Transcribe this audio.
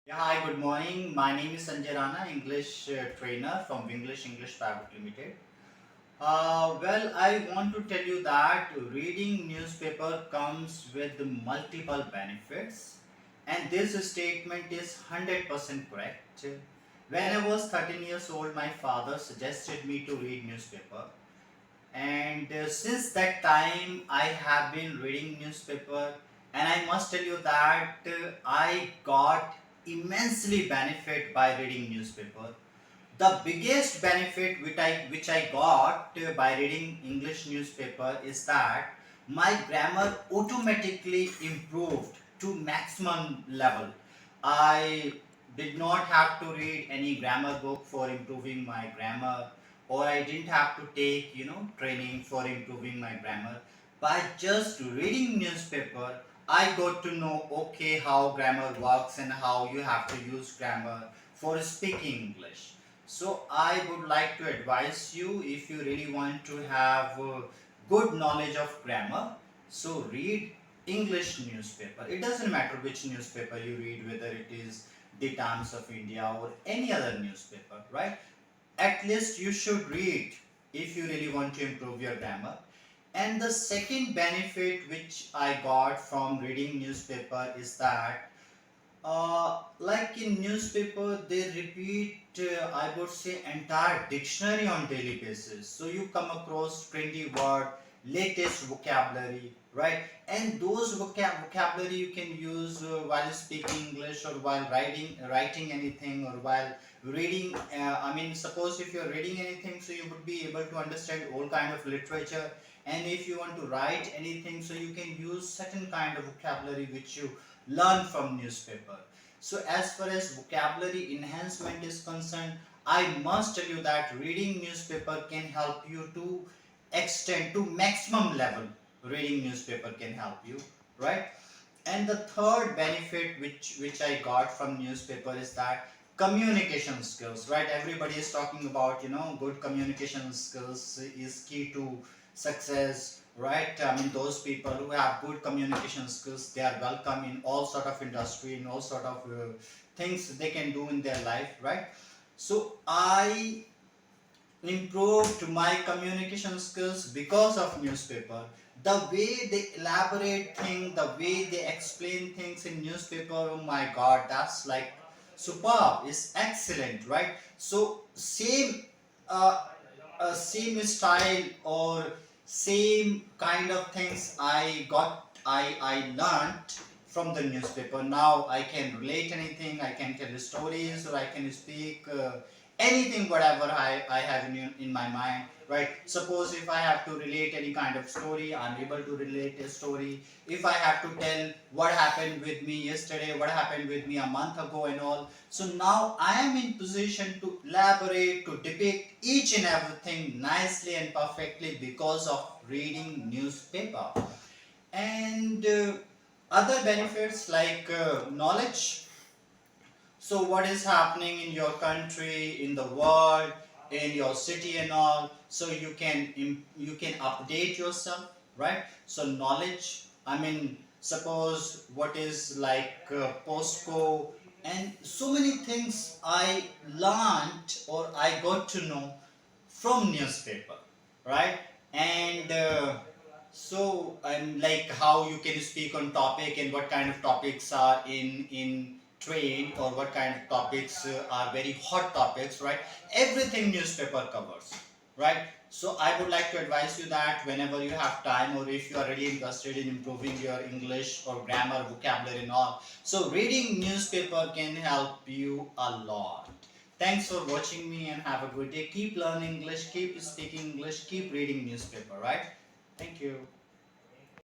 Yeah, hi, good morning. My name is Sanjay Rana, English trainer from English Private Limited. I want to tell you that reading newspaper comes with multiple benefits, and this statement is 100% correct. When I was 13 years old, my father suggested me to read newspaper, and since that time I have been reading newspaper, and I must tell you that I got immensely benefit by reading newspaper. The biggest benefit which I got by reading English newspaper is that my grammar automatically improved to maximum level. I did not have to read any grammar book for improving my grammar, or I didn't have to take training for improving my grammar. By just reading newspaper, I got to know okay how grammar works and how you have to use grammar for speaking English. So I would like to advise you, if you really want to have good knowledge of grammar, so read English newspaper. It doesn't matter which newspaper you read, whether it is the Times of India or any other newspaper, right? At least you should read if you really want to improve your grammar. And the second benefit which I got from reading newspaper is that like in newspaper, they repeat, I would say, entire dictionary on daily basis. So you come across trendy word, latest vocabulary, right? And those vocabulary you can use while speaking English, or while writing anything, or while reading. I mean, suppose if you're reading anything, so you would be able to understand all kind of literature. And if you want to write anything, so you can use certain kind of vocabulary which you learn from newspaper. So as far as vocabulary enhancement is concerned, I must tell you that reading newspaper can help you to extend to maximum level. Reading newspaper can help you, right? And the third benefit which I got from newspaper is that communication skills, right? Everybody is talking about good communication skills is key to success, right? I mean, those people who have good communication skills, they are welcome in all sort of industry, in all sort of things they can do in their life, right? So I improved my communication skills because of newspaper. The way they elaborate things, the way they explain things in newspaper, oh my god, that's like superb, it's excellent, right? So same style or same kind of things I learned from the newspaper. Now I can relate anything, I can tell stories, or I can speak anything whatever I have in my mind, right? Suppose if I have to relate any kind of story, I'm able to relate a story. If I have to tell what happened with me yesterday, what happened with me a month ago and all, so now I am in position to elaborate, to depict each and everything nicely and perfectly because of reading newspaper. And other benefits like knowledge. So what is happening in your country, in the world, in your city and all, so you can update yourself, right? So knowledge, I mean, suppose what is like postco, and so many things I learned or I got to know from newspaper, right? And so I'm like how you can speak on topic, and what kind of topics are in trend, or what kind of topics are very hot topics, right? Everything newspaper covers, right? So I would like to advise you that whenever you have time, or if you are really interested in improving your English or grammar, vocabulary and all, so reading newspaper can help you a lot. Thanks for watching me, and have a good day. Keep learning English, keep speaking English, keep reading newspaper, right? Thank you.